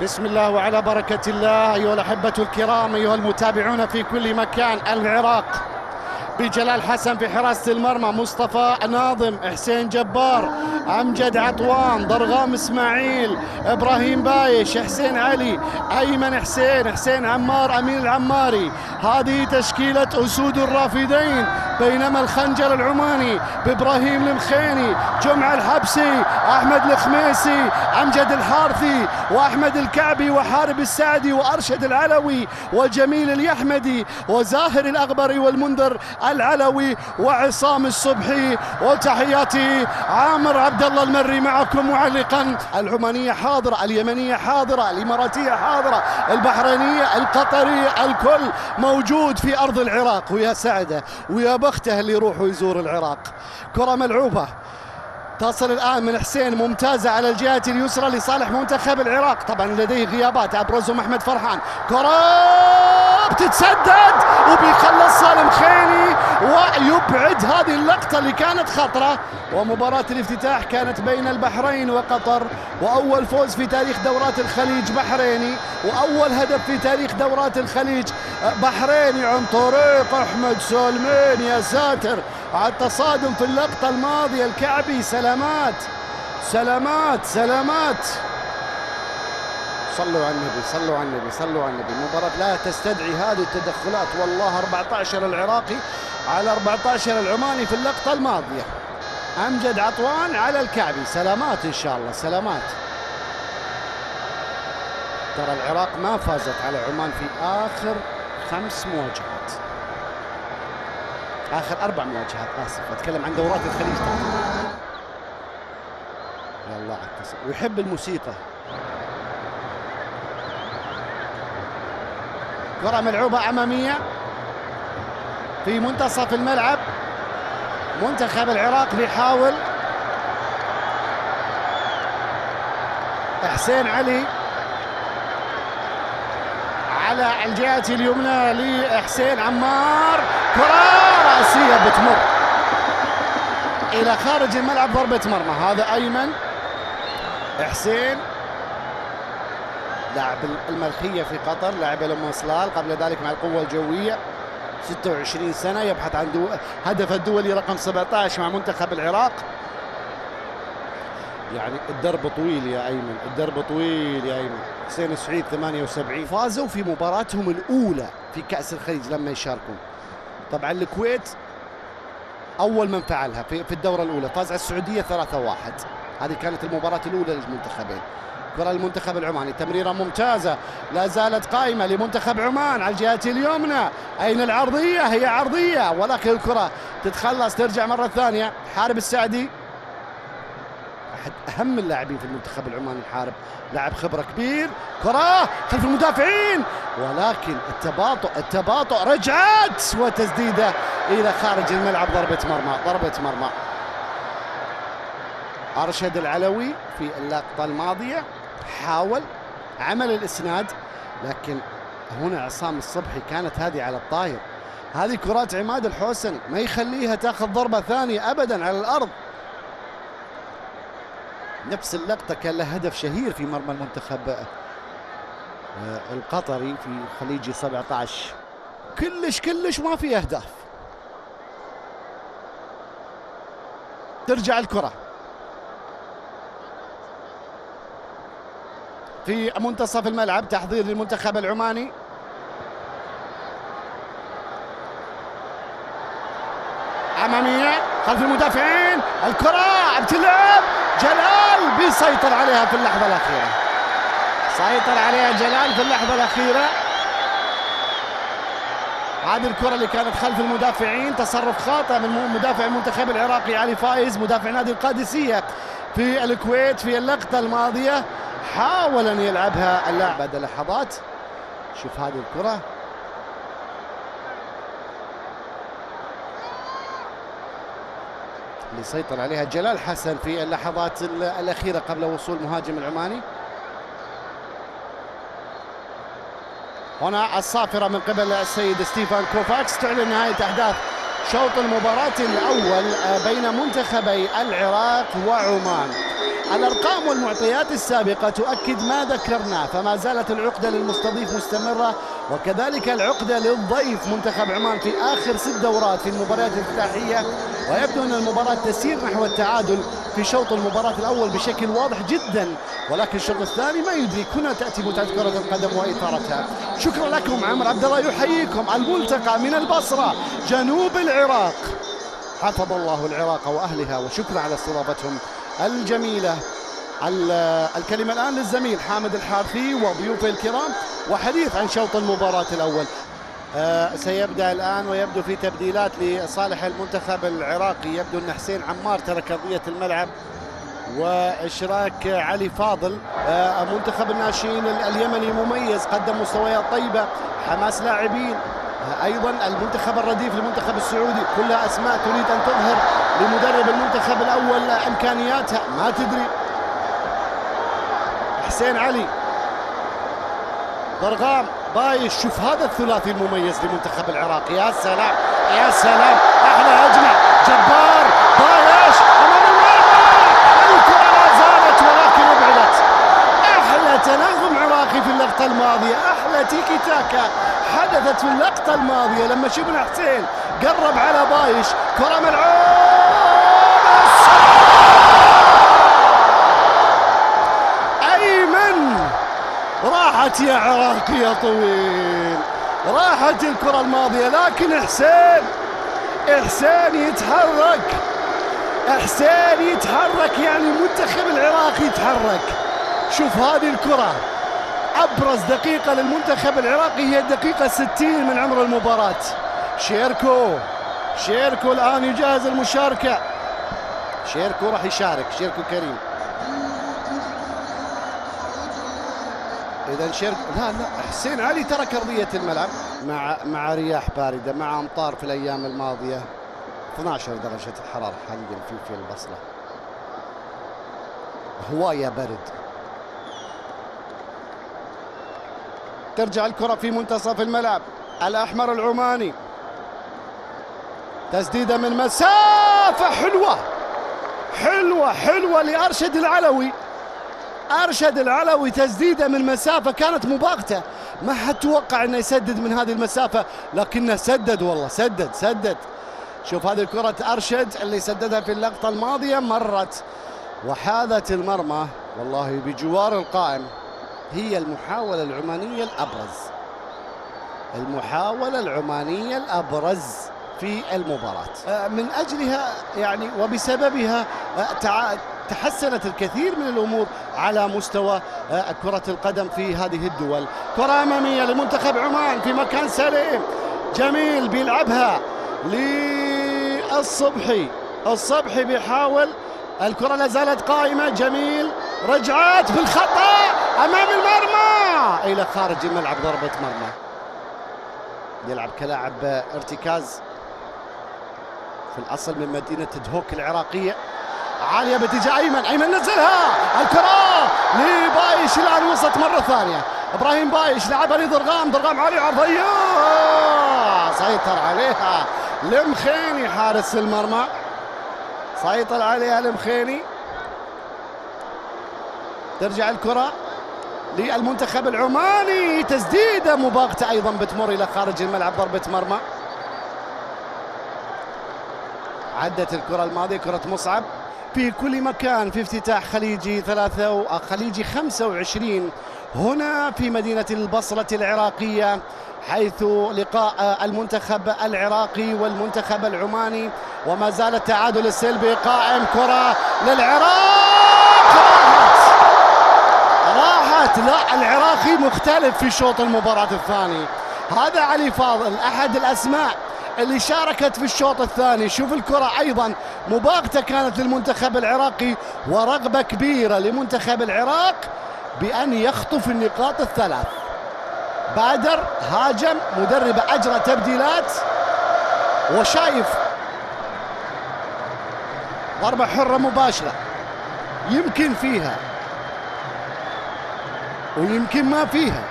بسم الله وعلى بركة الله. أيها الأحبة الكرام، أيها المتابعون في كل مكان، العراق بجلال حسن في حراسة المرمى، مصطفى ناظم، حسين جبار، أمجد عطوان، ضرغام إسماعيل، إبراهيم بايش، حسين علي، أيمن حسين، حسين عمار، أمين العماري. هذه تشكيلة أسود الرافدين، بينما الخنجر العماني بإبراهيم المخيني، جمعة الحبسي، أحمد الخميسي، أمجد الحارثي، وأحمد الكعبي، وحارب السعدي، وأرشد العلوي، وجميل اليحمدي، وزاهر الأغبري، والمنذر العلوي، وعصام الصبحي. وتحياتي عامر عبد الله المري معكم معلقا. العمانية حاضرة، اليمنية حاضرة، الإماراتية حاضرة، البحرينية، القطرية، الكل موجود في أرض العراق. ويا سعده ويا بخته اللي يروح ويزور العراق. كرة ملعوبة تصل الآن من حسين، ممتازة على الجهة اليسرى لصالح منتخب العراق، طبعا لديه غيابات أبرزهم أحمد فرحان. كرة بتتسدد وبيخلصها المخيني ويبعد هذه اللقطة اللي كانت خطرة. ومباراة الافتتاح كانت بين البحرين وقطر، وأول فوز في تاريخ دورات الخليج بحريني، وأول هدف في تاريخ دورات الخليج بحريني عن طريق أحمد سالمين. يا ساتر على التصادم في اللقطة الماضية. الكعبي سلامات سلامات سلامات. صلوا على النبي، صلوا على النبي، صلوا على النبي. المباراة لا تستدعي هذه التدخلات والله. 14 العراقي على 14 العماني في اللقطة الماضية. أمجد عطوان على الكعبي، سلامات إن شاء الله، سلامات. ترى العراق ما فازت على عمان في آخر 5 مواجهات، آخر 4 مواجهات، آسف أتكلم عن دورات الخليج. يا الله على التصوير، ويحب الموسيقى. كرة ملعوبة أمامية في منتصف الملعب. منتخب العراق بيحاول. حسين علي على الجهة اليمنى لحسين عمار، كرة رأسية بتمر إلى خارج الملعب، ضربة مرمى. هذا أيمن حسين، لاعب الملخية في قطر، لاعب الأم صلال، قبل ذلك مع القوة الجوية، 26 سنة، يبحث عن هدف الدولي رقم 17 مع منتخب العراق. يعني الدرب طويل يا أيمن، الدرب طويل يا أيمن. حسين السعيد 78 فازوا في مباراتهم الأولى في كأس الخليج لما يشاركون. طبعا الكويت أول من فعلها في الدورة الأولى، فاز على السعودية 3-1. هذه كانت المباراة الأولى للمنتخبين. كرة المنتخب العماني، تمريرة ممتازة لا زالت قائمة لمنتخب عمان على الجهة اليمنى. أين العرضية؟ هي عرضية، ولكن الكرة تتخلص ترجع مرة ثانية. حارب السعدي أحد أهم اللاعبين في المنتخب العماني، حارب لاعب خبرة كبير. كرة خلف المدافعين، ولكن التباطؤ رجعت وتسديدة إلى خارج الملعب، ضربة مرمى، ضربة مرمى. أرشد العلوي في اللقطة الماضية حاول عمل الإسناد، لكن هنا عصام الصبحي كانت هذه على الطاير. هذه كرات عماد الحوسني ما يخليها تاخذ ضربة ثانية أبدا على الأرض. نفس اللقطة كان له هدف شهير في مرمى المنتخب القطري في خليجي 17. كلش ما في أهداف. ترجع الكرة في منتصف الملعب، تحضير للمنتخب العماني. أمامية خلف المدافعين، الكرة بتلعب، جلال بيسيطر عليها في اللحظة الأخيرة، سيطر عليها جلال في اللحظة الأخيرة. هذه الكرة اللي كانت خلف المدافعين، تصرف خاطئ من مدافع المنتخب العراقي علي فايز، مدافع نادي القادسية في الكويت في اللقطة الماضية. حاول أن يلعبها اللاعب بعد لحظات. شوف هذه الكرة، اللي سيطر عليها جلال حسن في اللحظات الأخيرة قبل وصول مهاجم العماني. هنا الصافرة من قبل السيد ستيفان كوفاكس تعلن نهاية أحداث شوط المباراة الأول بين منتخبي العراق وعمان. الأرقام والمعطيات السابقة تؤكد ما ذكرناه، فما زالت العقدة للمستضيف مستمرة، وكذلك العقدة للضيف منتخب عمان في آخر 6 دورات في المباريات الافتتاحية، ويبدو أن المباراة تسير نحو التعادل في شوط المباراة الأول بشكل واضح جدا، ولكن الشوط الثاني ما يدرك. هنا تأتي متعة كرة القدم وإثارتها. شكرا لكم. عمرو عبد الله يحييكم. الملتقى من البصرة جنوب العراق. حفظ الله العراق وأهلها، وشكرا على استضافتهم الجميلة. الكلمة الآن للزميل حامد الحارثي وضيوفه الكرام وحديث عن شوط المباراة الأول. سيبدأ الآن ويبدو في تبديلات لصالح المنتخب العراقي. يبدو أن حسين عمار ترك أرضية الملعب وإشراك علي فاضل. منتخب الناشئين اليمني مميز، قدم مستويات طيبة، حماس لاعبين. أيضا المنتخب الرديف المنتخب السعودي، كلها أسماء تريد أن تظهر لمدرب المنتخب الأول إمكانياتها، ما تدري. حسين علي، ضرغام، بايش. شوف هذا الثلاثي المميز لمنتخب العراق. يا سلام يا سلام، احلى هجمه. جبار، بايش امام المرمى، الكره لا زالت ولكن ابعدت. احلى تناغم عراقي في اللقطه الماضيه، احلى تيكي تاكا حدثت في اللقطه الماضيه لما شفنا حسين قرب على بايش، كره ملعوبه. ايمن، راحت يا عراقي يا طويل، راحت الكرة الماضية، لكن حسين يتحرك، حسين يتحرك، يعني المنتخب العراقي يتحرك. شوف هذه الكرة، أبرز دقيقة للمنتخب العراقي هي الدقيقة 60 من عمر المباراة. شيركو الآن يجهز المشاركة. شيركو راح يشارك، شيركو كريم. إذا لا حسين علي ترك أرضية الملعب مع رياح باردة، مع أمطار في الأيام الماضية. 12 درجة الحرارة حاليا في البصرة، هواية برد. ترجع الكرة في منتصف الملعب. الأحمر العماني، تسديدة من مسافة حلوة لأرشد العلوي. أرشد العلوي تسديدة من مسافة كانت مباغتة، ما حد توقع أنه يسدد من هذه المسافة، لكنه سدد، والله سدد. شوف هذه الكرة أرشد اللي سددها في اللقطة الماضية، مرت وحاذت المرمى، والله بجوار القائم. هي المحاولة العمانية الأبرز في المباراة، من أجلها يعني وبسببها تحسنت الكثير من الأمور على مستوى كرة القدم في هذه الدول. كرة أمامية لمنتخب عمان في مكان سليم، جميل بيلعبها للصبحي بيحاول، الكرة لا زالت قائمة، جميل، رجعات بالخطأ أمام المرمى إلى خارج الملعب، ضربة مرمى. يلعب كلاعب ارتكاز في الأصل من مدينة دهوك العراقية. عالية باتجاه أيمن نزلها، الكرة لبايش الآن وصلت مرة ثانية. إبراهيم بايش لعبها لضرغام عالية عرضية، سيطر عليها المخيني حارس المرمى، سيطر عليها المخيني. ترجع الكرة للمنتخب العماني، تسديدة مباغتة أيضا بتمر إلى خارج الملعب، ضربة مرمى. عدت الكرة الماضية، كرة مصعب في كل مكان في افتتاح خليجي 25 هنا في مدينة البصرة العراقية، حيث لقاء المنتخب العراقي والمنتخب العماني، وما زال التعادل السلبي قائم. كرة للعراق، راحت. لا، العراقي مختلف في شوط المباراة الثاني. هذا علي فاضل أحد الأسماء اللي شاركت في الشوط الثاني. شوف الكرة أيضا مباغتة كانت للمنتخب العراقي، ورغبة كبيرة لمنتخب العراق بأن يخطف النقاط الثلاث. بادر، هاجم، مدرب أجرى تبديلات، وشايف ضربة حرة مباشرة، يمكن فيها ويمكن ما فيها.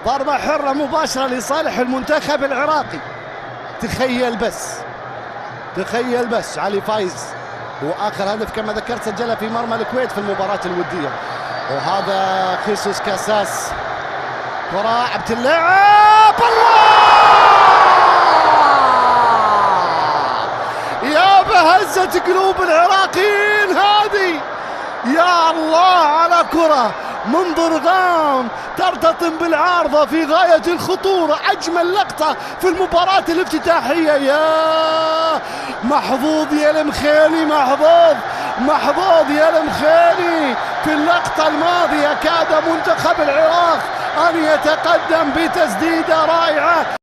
ضربة حرة مباشرة لصالح المنتخب العراقي. تخيل بس علي فايز واخر هدف كما ذكرت سجلها في مرمى الكويت في المباراة الودية. وهذا خيسوس كاساس، كرة عبد اللعب، الله يا بهزة قلوب العراقيين هذه، يا الله على كرة من ضرغام ترتطم بالعارضة في غاية الخطورة، أجمل لقطة في المباراة الافتتاحية. يا محظوظ يا المخيلي، محظوظ يا المخيلي. في اللقطة الماضية كاد منتخب العراق أن يتقدم بتسديدة رائعة